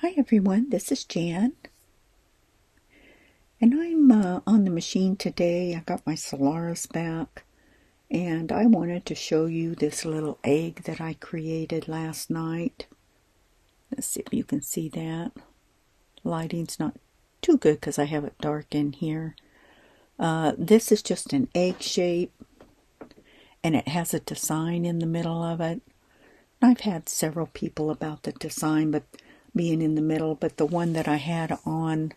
Hi everyone, this is Jann, and I'm on the machine today. I got my Solaris back, and I wanted to show you this little egg that I created last night. Let's see if you can see that. Lighting's not too good because I have it dark in here. This is just an egg shape, and it has a design in the middle of it. I've had several people about the design, but being in the middle, but the one that I had on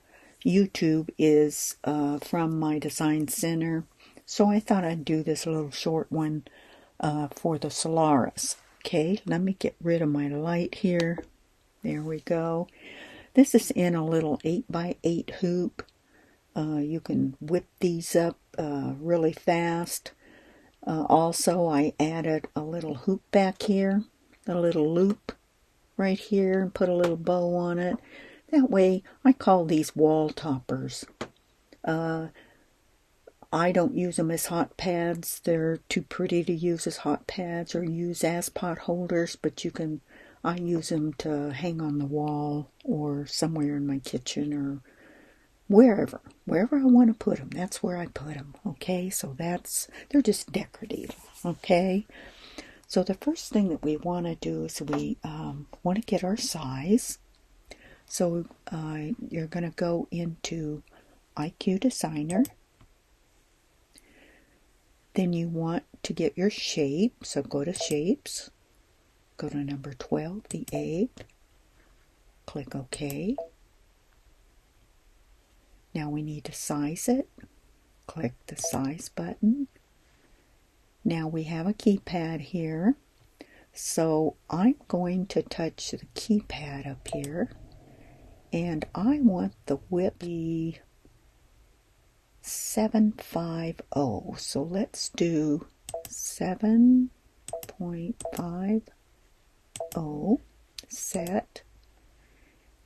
YouTube is from my design center, so I thought I'd do this little short one for the Solaris. Okay, let me get rid of my light here. There we go. This is in a little 8x8 hoop. You can whip these up really fast. Also, I added a little hoop back here, a little loop right here, and put a little bow on it. That way, I call these wall toppers. I don't use them as hot pads. They're too pretty to use as hot pads or use as pot holders, but I use them to hang on the wall or somewhere in my kitchen or wherever I want to put them. That's where I put them. Okay, so they're just decorative. Okay, so the first thing that we want to do is we want to get our size. So you're going to go into IQ Designer. Then you want to get your shape. So go to Shapes. Go to number 12, the egg. Click OK. Now we need to size it. Click the Size button. Now we have a keypad here. So I'm going to touch the keypad up here. And I want the width to be 750. So let's do 7.50 set.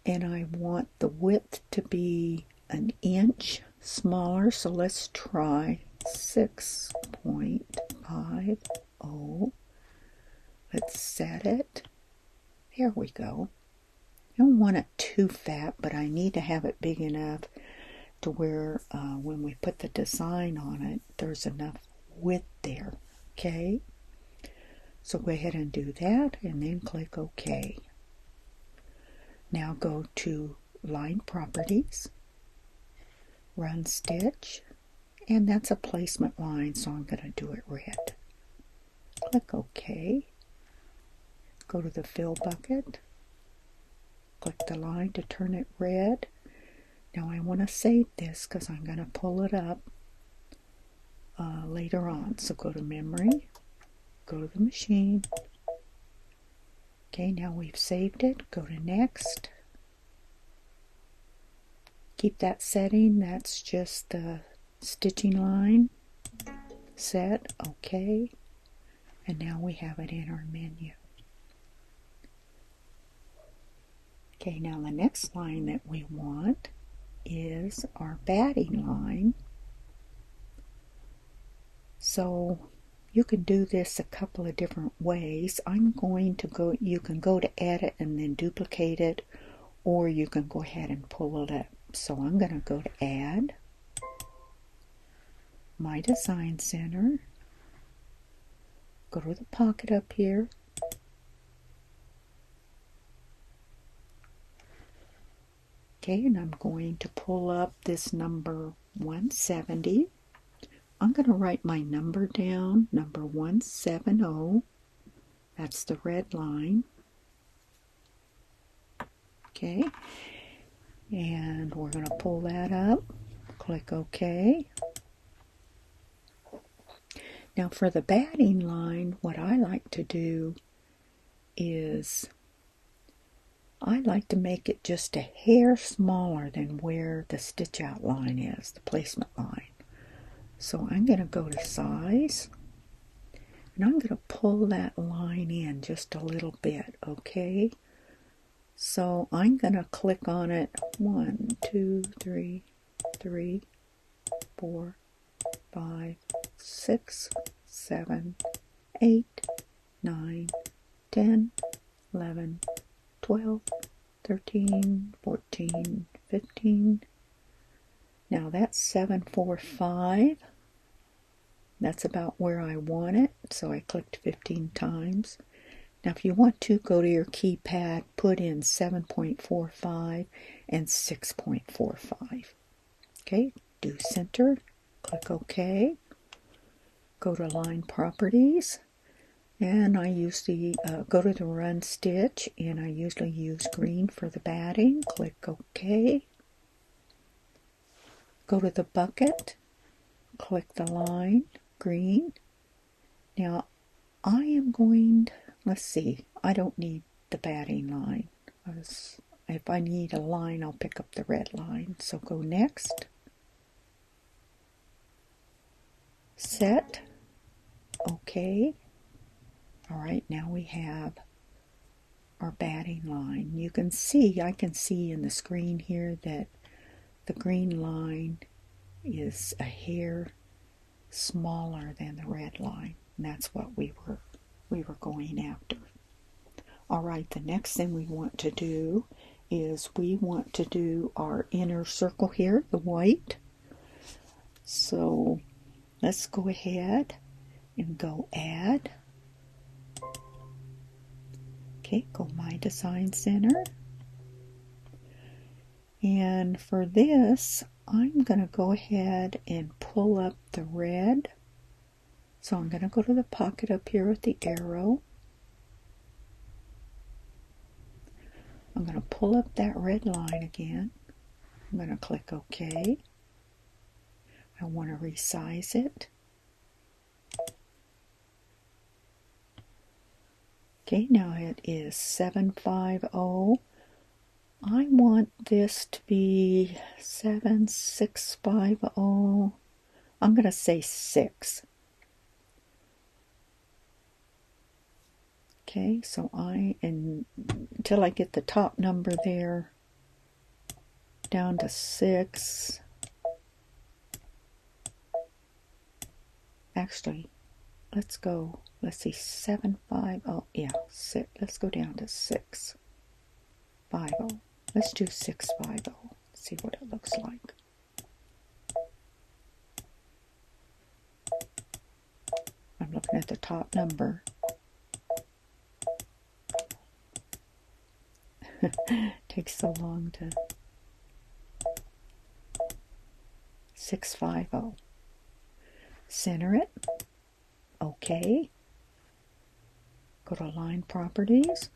And I want the width to be an inch smaller. So let's try 6.50. Let's set it. There we go. I don't want it too fat, but I need to have it big enough to where when we put the design on it, there's enough width there. Okay? So go ahead and do that, and then click OK. Now go to Line Properties, Run Stitch, and that's a placement line, so I'm going to do it red. Click OK. Go to the Fill bucket. Click the line to turn it red. Now I want to save this because I'm going to pull it up later on. So go to Memory, go to the machine. Okay, now we've saved it. Go to Next. Keep that setting. That's just the stitching line. Set. Okay. And now we have it in our menu. Okay, now the next line that we want is our batting line. So you can do this a couple of different ways. You can go to Edit and then duplicate it, or you can go ahead and pull it up. So I'm going to go to Add, My Design Center, go to the pocket up here, okay, and I'm going to pull up this number 170. I'm going to write my number down, number 170. That's the red line. Okay, and we're going to pull that up. Click OK. Now for the batting line, what I like to do is I like to make it just a hair smaller than where the stitch out line is, the placement line. So I'm going to go to Size, and I'm going to pull that line in just a little bit, okay? So I'm going to click on it 1, 2, 3, 4, 5, 6, 7, 8, 9, 10, 11, 12, 13, 14, 15. Now that's 745. That's about where I want it, so I clicked 15 times. Now if you want to, go to your keypad, put in 7.45 and 6.45. Okay, do center, click OK. Go to line properties, and I usually go to the run stitch, and I usually use green for the batting. Click OK. Go to the bucket, click the line, green. Now I am going, let's see, I don't need the batting line. If I need a line, I'll pick up the red line. So go next. Set. OK. Alright, now we have our batting line. You can see, I can see in the screen here that the green line is a hair smaller than the red line. And that's what we were going after. Alright, the next thing we want to do is we want to do our inner circle here, the white. So let's go ahead and go add. Okay, go My Design Center. And for this, I'm going to go ahead and pull up the red. So I'm going to go to the pocket up here with the arrow. I'm going to pull up that red line again. I'm going to click OK. I want to resize it. Okay, now it is 750. I want this to be 7650. I'm going to say 6. Okay, so until I get the top number there down to 6. Actually, let's see, 750. Yeah, 6. Let's go down to 650. Let's do 650. See what it looks like. I'm looking at the top number. Takes so long to 650. Center it. OK. Go to line properties.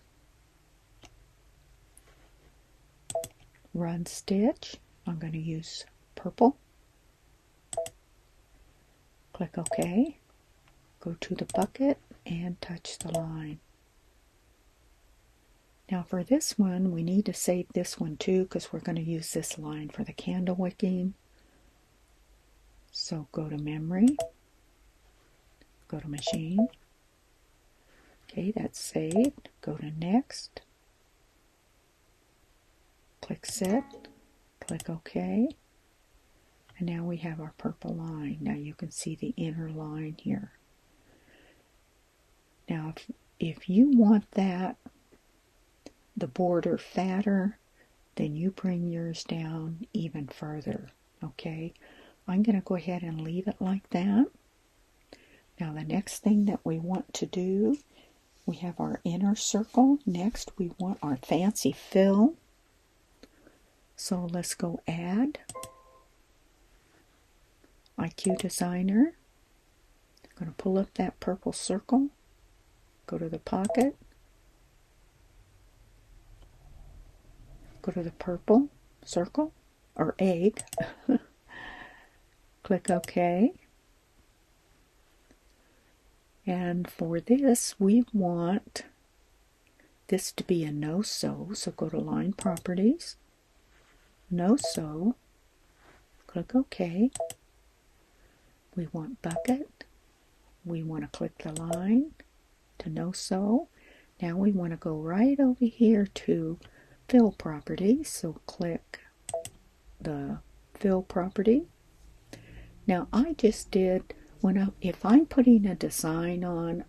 Run stitch. I'm going to use purple. Click OK. Go to the bucket and touch the line. Now for this one, we need to save this one too, because we're going to use this line for the candle wicking. So go to memory, go to machine. Okay, that's saved. Go to next. Click set, click OK. And now we have our purple line. Now you can see the inner line here. Now if you want that, the border fatter, then you bring yours down even further. Okay, I'm going to go ahead and leave it like that. Now the next thing that we want to do, we have our inner circle. Next we want our fancy fill. So let's go add. IQ Designer. I'm going to pull up that purple circle. Go to the pocket. Go to the purple circle, or egg. Click OK. And for this, we want this to be a no-sew. So go to Line Properties, No-sew, click OK. We want Bucket. We want to click the line to no-sew. Now we want to go right over here to Fill Property, so click the Fill Property. Now I just did, if I'm putting a design on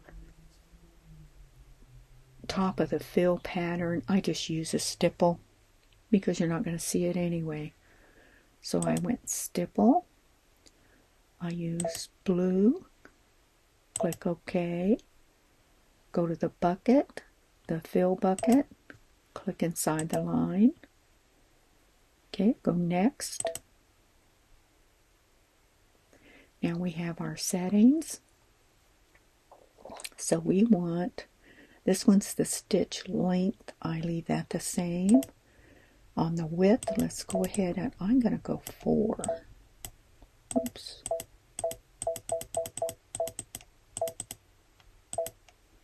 top of the fill pattern, I just use a stipple. because you're not going to see it anyway. So I went stipple. I use blue. Click OK. Go to the bucket, the fill bucket. Click inside the line. Okay, go next. Now we have our settings. So we want, this one's the stitch length. I leave that the same. On the width, let's go ahead and I'm going to go 4. Oops.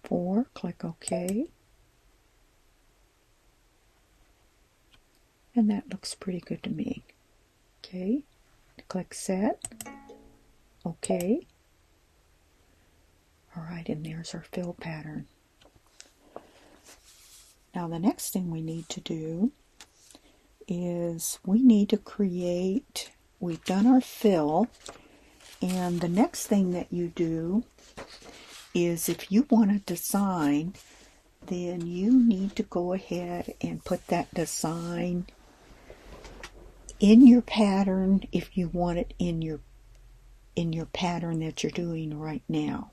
4, click OK. And that looks pretty good to me. Okay, click set. Okay. Alright, and there's our fill pattern. Now the next thing we need to do is we need to create, we've done our fill, and the next thing that you do is if you want a design, then you need to go ahead and put that design in your pattern if you want it in your pattern that you're doing right now.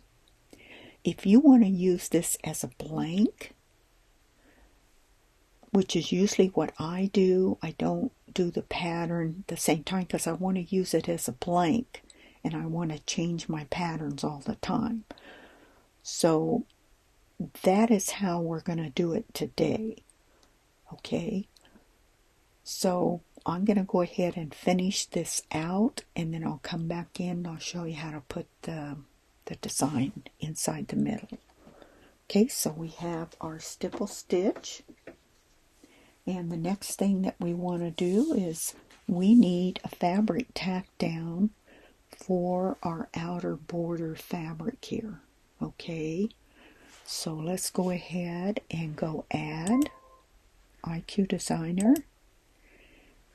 If you want to use this as a blank, which is usually what I do, I don't do the pattern the same time because I want to use it as a blank and I want to change my patterns all the time. So that is how we're going to do it today. Okay, so I'm going to go ahead and finish this out, and then I'll come back in and I'll show you how to put the design inside the middle. Okay, so we have our stipple stitch, and the next thing that we want to do is we need a fabric tack down for our outer border fabric here. Okay, so let's go ahead and go add IQ Designer.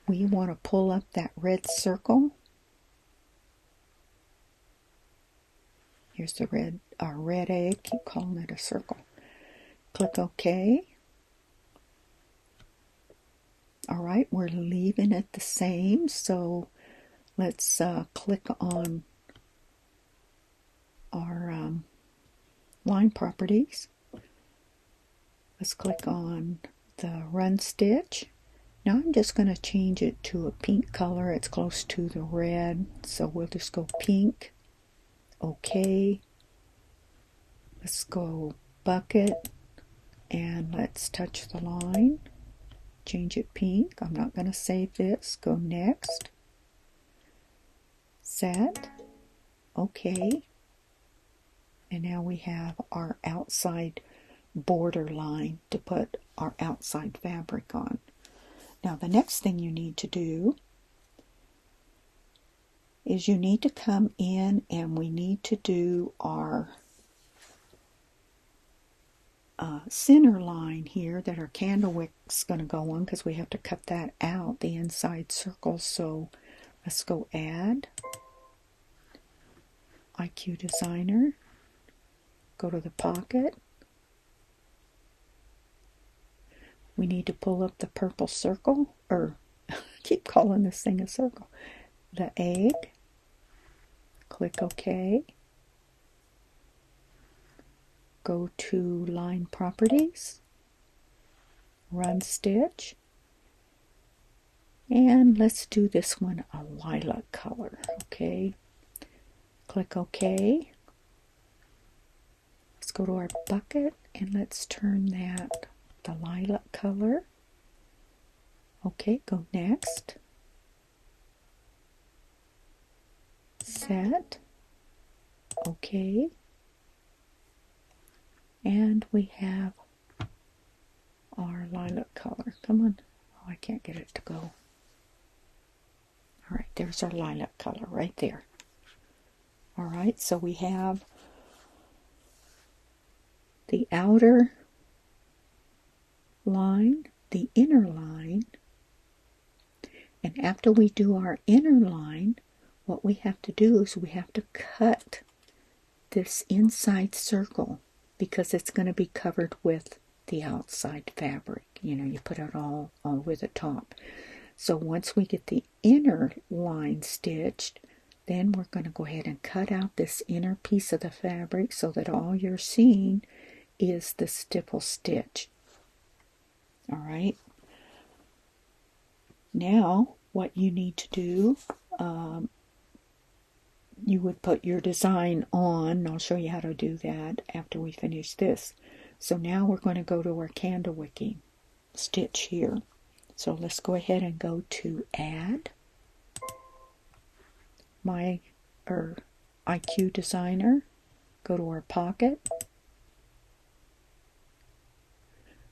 We want to pull up that red circle. Here's the our red egg. Keep calling it a circle. Click OK. Alright, we're leaving it the same, so let's click on our line properties. Let's click on the run stitch. Now I'm just going to change it to a pink color. It's close to the red, so we'll just go pink. Okay. Let's go bucket, and let's touch the line. Change it pink. I'm not going to save this. Go next. Set. Okay. And now we have our outside border line to put our outside fabric on. Now the next thing you need to do is you need to come in and we need to do our center line here that our candle wick's going to go on, because we have to cut that out, the inside circle. So let's go add IQ Designer, go to the pocket. We need to pull up the purple circle, or keep calling this thing a circle, the egg. Click OK. Go to line properties, run stitch, and let's do this one a lilac color. Okay, click OK. Let's go to our bucket and let's turn that the lilac color. Okay, go next. Set. Okay. And we have our lilac color. Come on. Oh, I can't get it to go. Alright, there's our lilac color right there. Alright, so we have the outer line, the inner line, and after we do our inner line, what we have to do is we have to cut this inside circle because it's going to be covered with the outside fabric. you put it all over the top. So once we get the inner line stitched, then we're going to go ahead and cut out this inner piece of the fabric so that all you're seeing is the stipple stitch. All right. Now, what you need to do, you would put your design on. I'll show you how to do that after we finish this. So now we're going to go to our candle wicking stitch here. So let's go ahead and go to Add, My IQ Designer, go to our pocket. I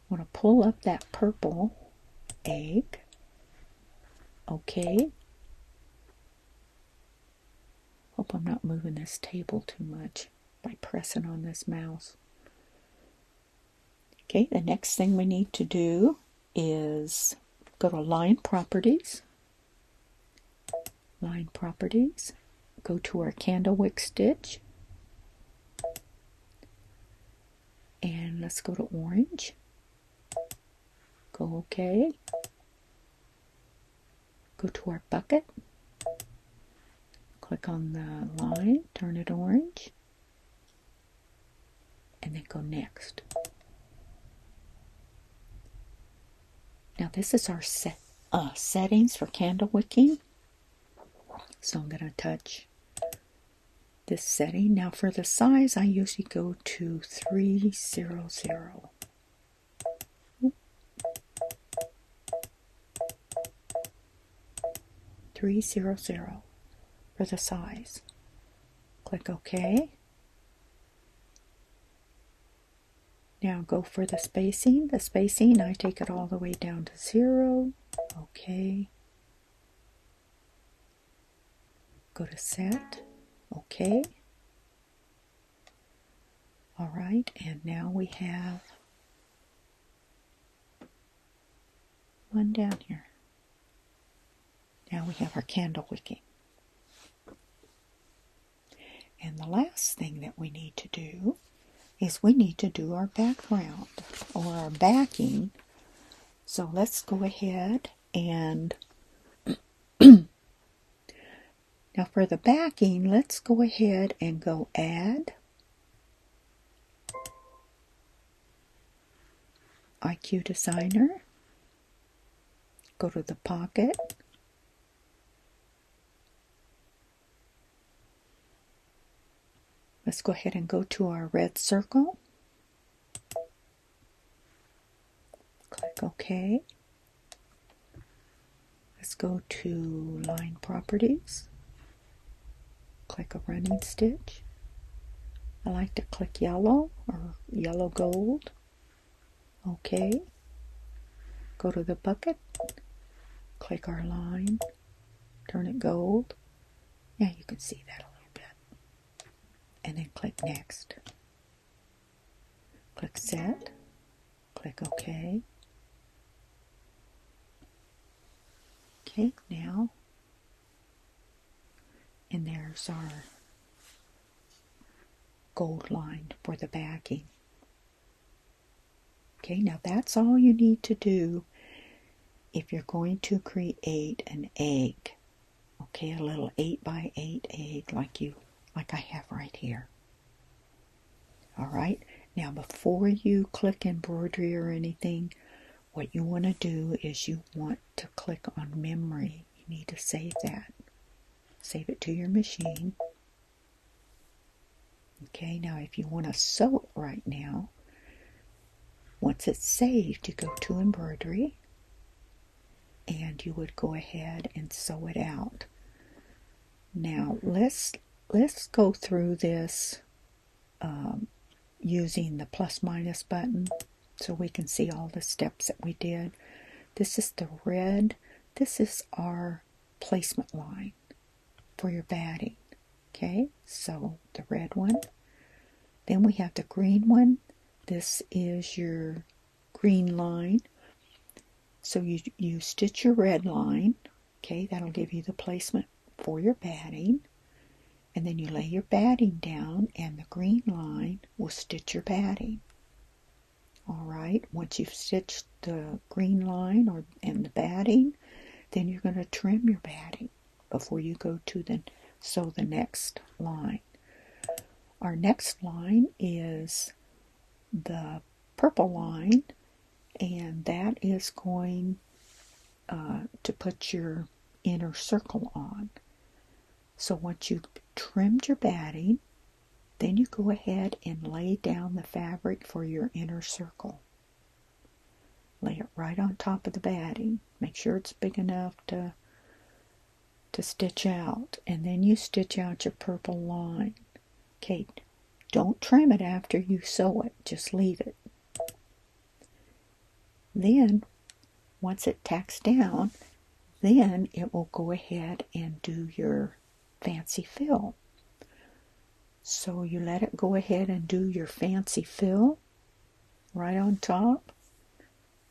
want to pull up that purple egg. Okay. Hope I'm not moving this table too much by pressing on this mouse. Okay, the next thing we need to do is go to Line Properties. Line Properties. Go to our candle wick stitch. And let's go to Orange. Go OK. Go to our bucket. Click on the line, turn it orange, and then go Next. Now this is our settings for candle wicking. So I'm going to touch this setting. Now for the size, I usually go to 300. 300 for the size. Click OK. Now go for the spacing. The spacing, I take it all the way down to 0. OK. Go to Set. OK. All right, and now we have one down here. Now we have our candle wicking. And the last thing that we need to do is we need to do our background or our backing. So let's go ahead and now for the backing, let's go ahead and go Add, IQ Designer, go to the pocket, let's go ahead and go to our red circle. Click OK. Let's go to Line Properties. Click a running stitch. I like to click yellow or yellow gold. OK. Go to the bucket. Click our line. Turn it gold. Yeah, you can see that a little bit. And then click Next. Click Set. Click OK. Okay, now, and there's our gold line for the backing. Okay, now that's all you need to do if you're going to create an egg. Okay, a little 8x8 egg like I have right here. All right, now before you click embroidery or anything, what you want to do is you want to click on memory. You need to save that. Save it to your machine. Okay, now if you want to sew it right now, once it's saved, you go to embroidery and you would go ahead and sew it out. Now let's go through this using the plus minus button so we can see all the steps that we did. This is the red. This is our placement line for your batting. Okay, so the red one. Then we have the green one. This is your green line. So you stitch your red line. Okay, that'll give you the placement for your batting. And then you lay your batting down and the green line will stitch your batting. All right, once you've stitched the green line and the batting, then you're going to trim your batting before you go to sew the next line. Our next line is the purple line, and that is going to put your inner circle on. So once you've trimmed your batting, then you go ahead and lay down the fabric for your inner circle. Lay it right on top of the batting. Make sure it's big enough to stitch out, and then you stitch out your purple line. Okay, don't trim it after you sew it, just leave it. Then, once it tacks down, then it will go ahead and do your fancy fill. So you let it go ahead and do your fancy fill right on top.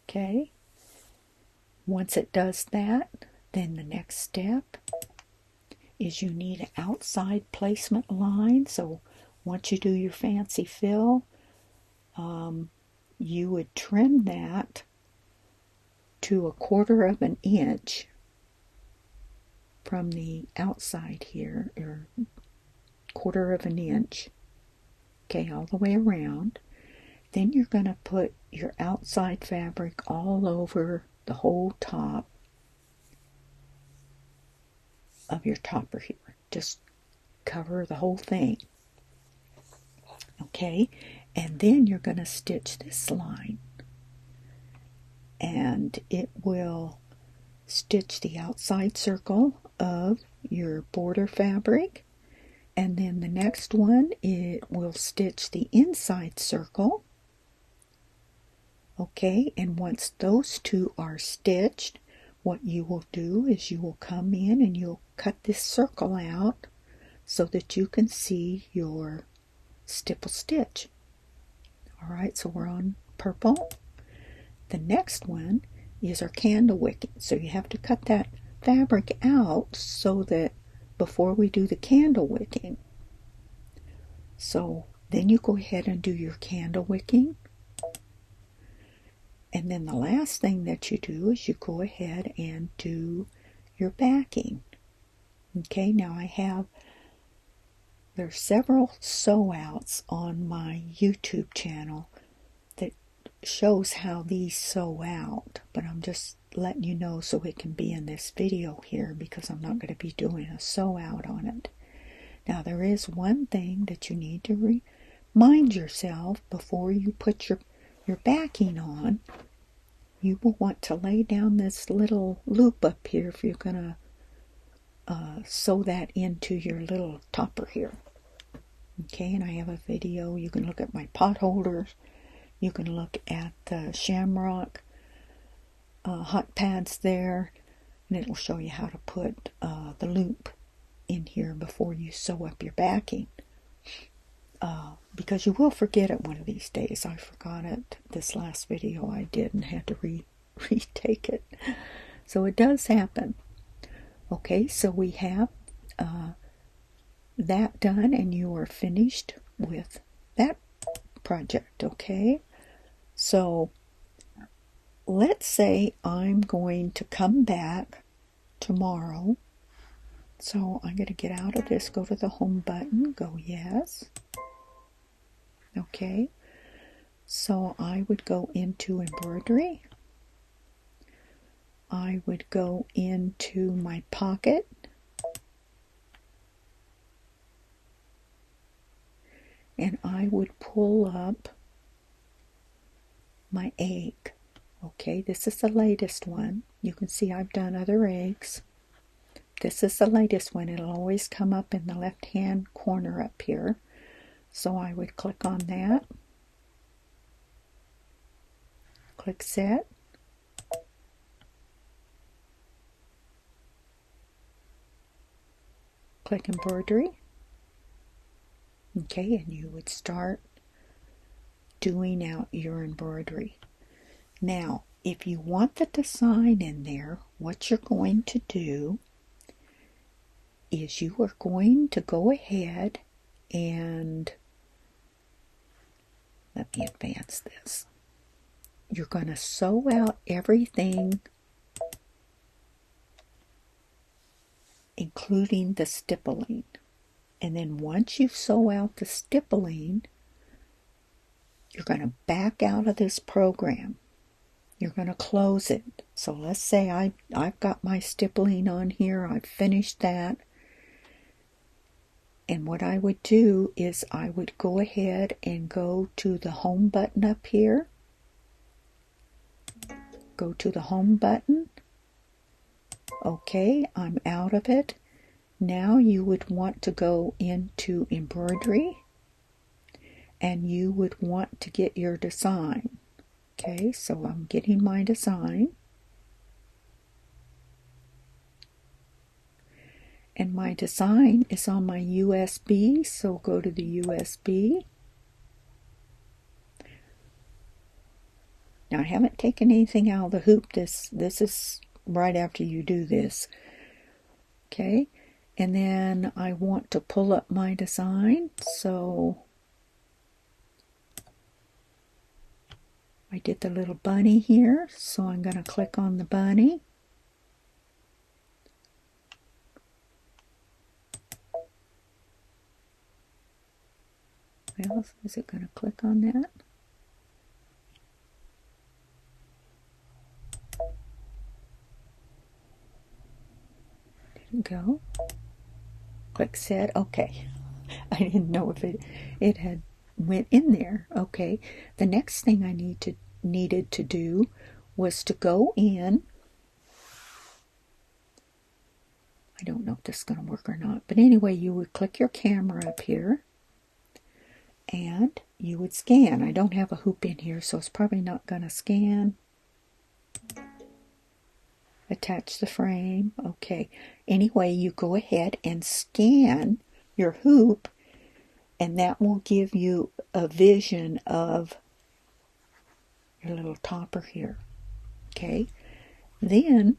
Okay. Once it does that, then the next step is you need an outside placement line. So once you do your fancy fill, you would trim that to 1/4 of an inch from the outside here, or 1/4 of an inch, okay, all the way around. Then you're going to put your outside fabric all over the whole top of your topper here. Just cover the whole thing. Okay, and then you're going to stitch this line, and it will stitch the outside circle of your border fabric, and then the next one, it will stitch the inside circle. Okay, and once those two are stitched, what you will do is you will come in and you'll cut this circle out so that you can see your stipple stitch. All right, so we're on purple. The next one is our candle wicking. So you have to cut that fabric out so that before we do the candle wicking. So then you go ahead and do your candle wicking. And then the last thing that you do is you go ahead and do your backing. Okay, now there's several sew outs on my YouTube channel that shows how these sew out, but I'm just letting you know so it can be in this video here because I'm not going to be doing a sew out on it. Now there is one thing that you need to remind yourself before you put your backing on. You will want to lay down this little loop up here if you're going to sew that into your little topper here. Okay, and I have a video. You can look at my pot holders. You can look at the shamrock hot pads there, and it'll show you how to put the loop in here before you sew up your backing. Because you will forget it one of these days. I forgot it this last video I did and had to retake it. So it does happen. Okay, so we have that done, and you are finished with that project. Okay, so let's say I'm going to come back tomorrow. So I'm going to get out of this, go to the home button, go yes. Okay, so I would go into embroidery. I would go into my pocket. And I would pull up my egg. Okay, this is the latest one. You can see I've done other eggs. This is the latest one. It'll always come up in the left-hand corner up here. So I would click on that. Click Set. Click Embroidery. Okay, and you would start doing out your embroidery. Now, if you want the design in there, what you're going to do is you are going to go ahead and let me advance this. you're going to sew out everything, including the stippling. And then once you sew out the stippling, you're going to back out of this program. You're going to close it. So let's say I've got my stippling on here. I've finished that. And what I would do is I would go ahead and go to the home button up here. Go to the home button. Okay, I'm out of it. Now you would want to go into embroidery, and you would want to get your design. Okay, so I'm getting my design. And my design is on my USB, so go to the USB. Now I haven't taken anything out of the hoop. This is right after you do this. Okay, and then I want to pull up my design, so I did the little bunny here, so I'm going to click on the bunny. Well, is it going to click on that? Didn't go. Click set. Okay. I didn't know if it had went in there. Okay. The next thing I needed to do was to go in. I don't know if this is going to work or not, but anyway, you would click your camera up here and you would scan. I don't have a hoop in here, so it's probably not going to scan. Attach the frame. Okay. Anyway, you go ahead and scan your hoop, and that will give you a vision of your little topper here. Okay. Then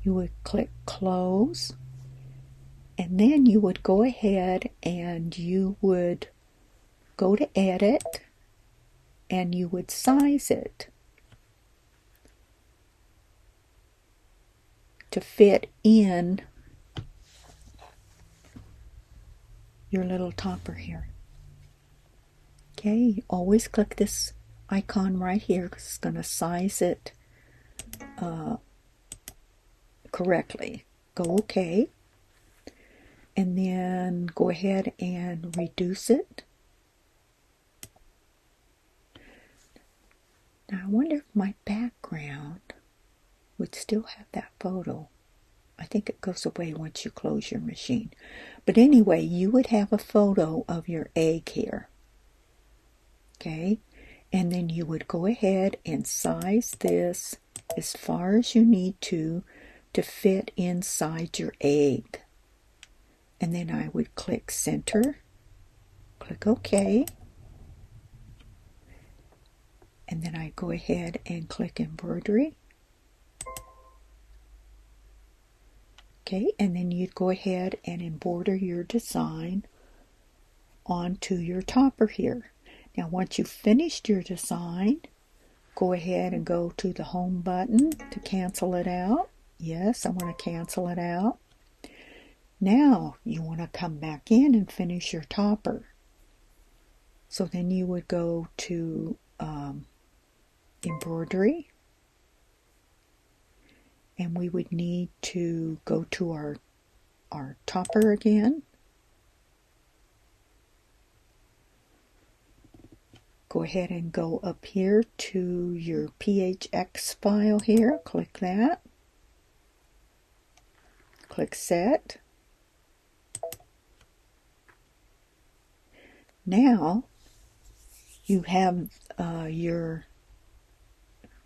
you would click close, and then you would go ahead and you would go to edit, and you would size it to fit in your little topper here. Okay, always click this icon right here because it's going to size it correctly. Go OK, and then go ahead and reduce it. Now I wonder if my background would still have that photo. I think it goes away once you close your machine. But anyway, you would have a photo of your egg here. Okay, and then you would go ahead and size this as far as you need to fit inside your egg. And then I would click center, click OK, and then I go ahead and click embroidery. Okay, and then you'd go ahead and embroider your design onto your topper here. Now once you've finished your design, go ahead and go to the home button to cancel it out. Yes, I want to cancel it out. Now you want to come back in and finish your topper. So then you would go to embroidery, and we would need to go to our topper again. Go ahead and go up here to your PHX file here. Click that. Click set. Now you have your,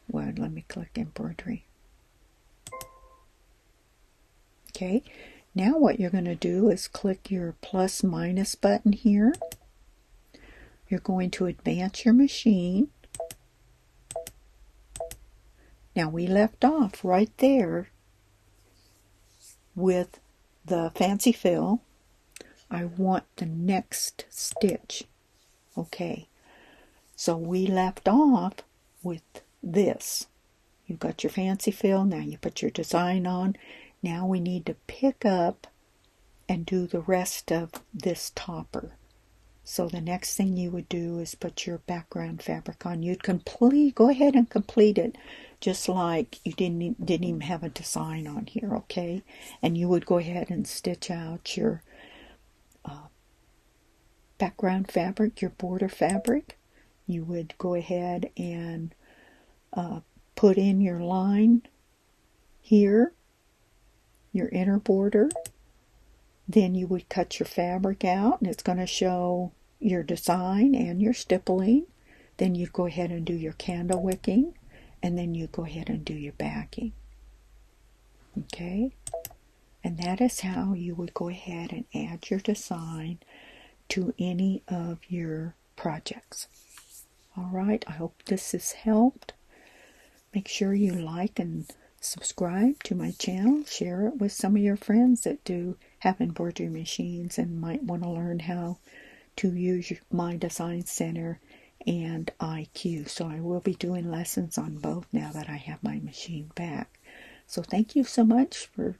well, let me click embroidery. Okay, now what you're going to do is click your plus minus button here. You're going to advance your machine. Now we left off right there with the fancy fill. I want the next stitch. Okay, So we left off with this. You've got your fancy fill, now you put your design on. Now we need to pick up and do the rest of this topper. So the next thing you would do is put your background fabric on. You'd go ahead and complete it just like you didn't even have a design on here, okay? And you would go ahead and stitch out your background fabric, your border fabric. You would go ahead and put in your line here, your inner border. Then you would cut your fabric out, and it's going to show your design and your stippling. Then you'd go ahead and do your candle wicking, and then you go ahead and do your backing. Okay? And that is how you would go ahead and add your design to any of your projects. All right, I hope this has helped. Make sure you like and subscribe to my channel. Share it with some of your friends that do have embroidery machines and might want to learn how to use my Design Center and IQ. So I will be doing lessons on both now that I have my machine back. So thank you so much for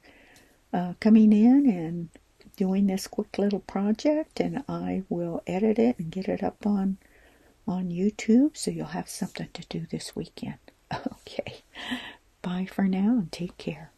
coming in and doing this quick little project, and I will edit it and get it up on YouTube so you'll have something to do this weekend. Okay. Bye for now and take care.